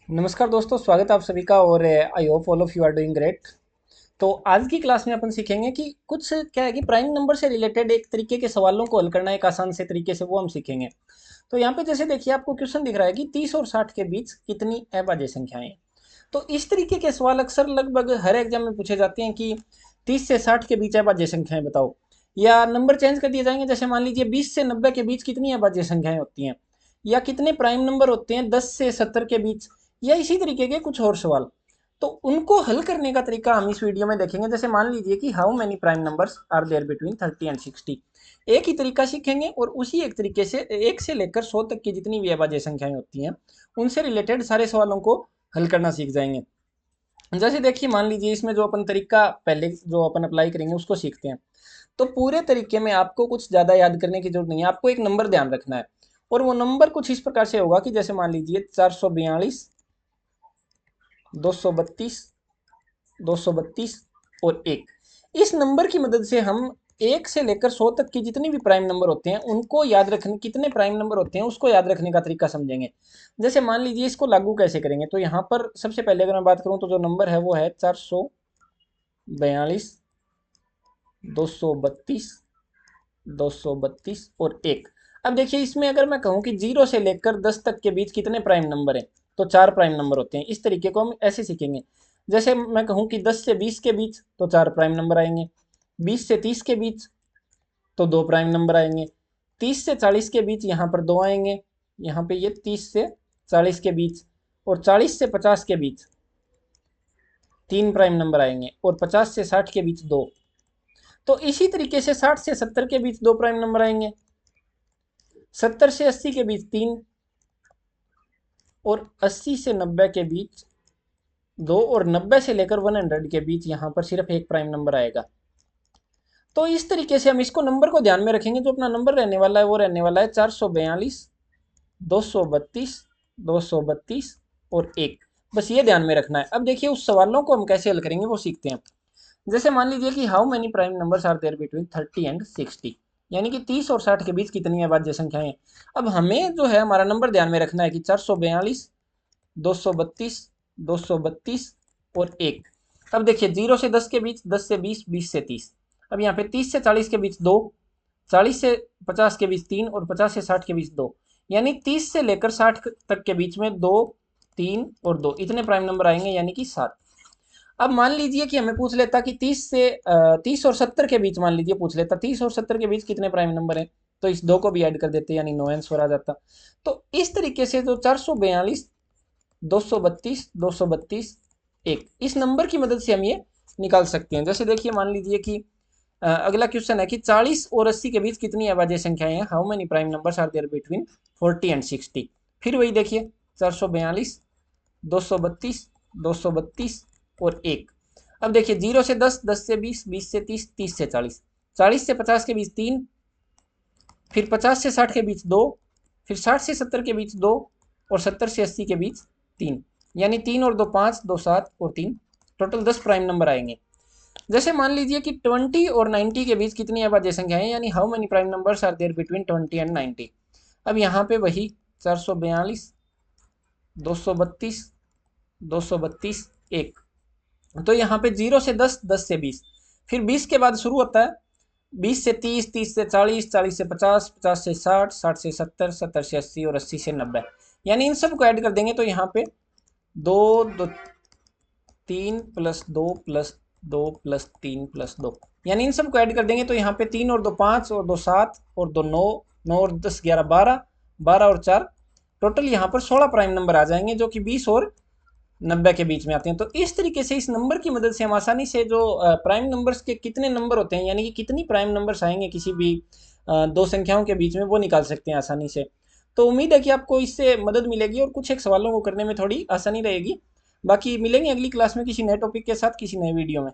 नमस्कार दोस्तों, स्वागत है आप सभी का। और I hope all of you are doing great. तो आज की क्लास में अपन सीखेंगे कि कुछ क्या है कि प्राइम नंबर से रिलेटेड एक तरीके के सवालों को हल करना एक आसान से तरीके से वो हम सीखेंगे। तो यहाँ पे जैसे देखिए आपको क्वेश्चन दिख रहा है कि 30 और 60 के बीच कितनी अभाज्य संख्याएं हैं। तो इस तरीके के सवाल अक्सर लगभग हर एग्जाम में पूछे जाते हैं कि 30 से 60 के बीच अभाज्य संख्याएं बताओ, या नंबर चेंज कर दिए जाएंगे। जैसे मान लीजिए 20 से 90 के बीच कितनी अभाज्य संख्याएं होती हैं, या कितने प्राइम नंबर होते हैं 10 से 70 के बीच, या इसी तरीके के कुछ और सवाल। तो उनको हल करने का तरीका हम इस वीडियो में देखेंगे। जैसे मान लीजिए कि how many prime numbers are there between 30 and 60। एक ही तरीका सीखेंगे और उसी एक तरीके से 1 से लेकर 100 तक की जितनी भी अभाज्य संख्याएं होती हैं उनसे रिलेटेड सारे सवालों को हल करना सीख जाएंगे। जैसे देखिए मान लीजिए इसमें जो अपन तरीका पहले जो अपन अप्लाई करेंगे उसको सीखते हैं। तो पूरे तरीके में आपको कुछ ज़्यादा याद करने की जरूरत नहीं है, आपको एक नंबर ध्यान रखना है। और वो नंबर कुछ इस प्रकार से होगा कि जैसे मान लीजिए 442, 232, 232 और 1। इस नंबर की मदद से हम 1 से लेकर 100 तक की जितनी भी प्राइम नंबर होते हैं उनको याद रखने, कितने प्राइम नंबर होते हैं उसको याद रखने का तरीका समझेंगे। जैसे मान लीजिए इसको लागू कैसे करेंगे, तो यहाँ पर सबसे पहले अगर मैं बात करूँ तो जो नंबर है वो है 442, 232, 232 और 1। अब देखिए इसमें अगर मैं कहूँ कि 0 से लेकर 10 तक के बीच कितने प्राइम नंबर हैं, तो 4 प्राइम नंबर होते हैं। इस तरीके को हम ऐसे सीखेंगे। जैसे मैं कहूँ कि 10 से 20 के बीच तो 4 प्राइम नंबर आएंगे, 20 से 30 के बीच तो 2 प्राइम नंबर आएंगे, 30 से 40 के बीच यहाँ पर 2 आएंगे, यहाँ पे ये 30 से 40 के बीच, और 40 से 50 के बीच 3 प्राइम नंबर आएंगे, और 50 से 60 के बीच 2। तो इसी तरीके से 60 से 70 के बीच 2 प्राइम नंबर आएंगे, 70 से 80 के बीच 3, और 80 से 90 के बीच 2, और 90 से लेकर 100 के बीच यहाँ पर सिर्फ एक प्राइम नंबर आएगा। तो इस तरीके से हम इसको नंबर को ध्यान में रखेंगे। जो अपना नंबर रहने वाला है वो रहने वाला है 442, 232, 232 और 1। बस ये ध्यान में रखना है। अब देखिए उस सवालों को हम कैसे हल करेंगे वो सीखते हैं। जैसे मान लीजिए कि how many prime numbers are there between 30 and 60, यानी कि 30 और 60 के बीच कितनी अभाज्य संख्याएं हैं। अब हमें जो है हमारा नंबर ध्यान में रखना है कि 442, 232, 232 और 1। अब देखिए 0 से 10 के बीच, 10 से 20, 20 से 30। अब यहाँ पे 30 से 40 के बीच 2, 40 से 50 के बीच 3, और 50 से 60 के बीच 2। यानी 30 से लेकर 60 तक के बीच में 2, 3 और 2 इतने प्राइम नंबर आएंगे, यानी कि 7। अब मान लीजिए कि हमें पूछ लेता कि 30 और 70 के बीच, मान लीजिए पूछ लेता 30 और 70 के बीच कितने प्राइम नंबर हैं, तो इस 2 को भी ऐड कर देते, यानी 9 आंसर आ जाता। तो इस तरीके से जो 442, 232, 232, 1, इस नंबर की मदद से हम ये निकाल सकते हैं। जैसे देखिए मान लीजिए कि अगला क्वेश्चन है कि 40 और 80 के बीच कितनी अभाज्य संख्याएं हैं। How many prime numbers are there between 40 and 60। फिर वही देखिए 442, 232, 232 और 1। अब देखिए 0 से 10, 10 से 20, 20 से 30, 30 से 40, 40 से 50 के बीच 3, फिर 50 से 60 के बीच 2, फिर 60 से 70 के बीच 2, और 70 से 80 के बीच 3। यानी 3 और 2 5, 2 7 और 3, टोटल 10 प्राइम नंबर आएंगे। जैसे मान लीजिए कि 20 और 90 के बीच कितनी अभाज्य संख्या है, यानी how many prime numbers are there between 20 and 90। अब यहाँ पे वही 442, 232, 232, 1। तो यहाँ पे 0 से 10, 10 से 20, फिर 20 के बाद शुरू होता है 20 से 30, 30 से 40, 40 से 50, 50 से 60, 60 से 70, 70 से 80 और 80 से 90। यानी इन सब को ऐड कर देंगे तो यहाँ पे 2, 2, 3 प्लस 2 प्लस 2 प्लस 3 प्लस 2, यानी इन सब को ऐड कर देंगे तो यहाँ पे 3 और 2 5, और 2 7, और 2 9, 9 और 10 11 12, 12 और 4, टोटल यहाँ पर 16 प्राइम नंबर आ जाएंगे, जो कि 20 और 90 के बीच में आते हैं। तो इस तरीके से इस नंबर की मदद से हम आसानी से जो प्राइम नंबर्स के कितने नंबर होते हैं, यानी कि कितनी प्राइम नंबर्स आएंगे किसी भी दो संख्याओं के बीच में, वो निकाल सकते हैं आसानी से। तो उम्मीद है कि आपको इससे मदद मिलेगी और कुछ एक सवालों को करने में थोड़ी आसानी रहेगी। बाकी मिलेंगे अगली क्लास में किसी नए टॉपिक के साथ, किसी नए वीडियो में।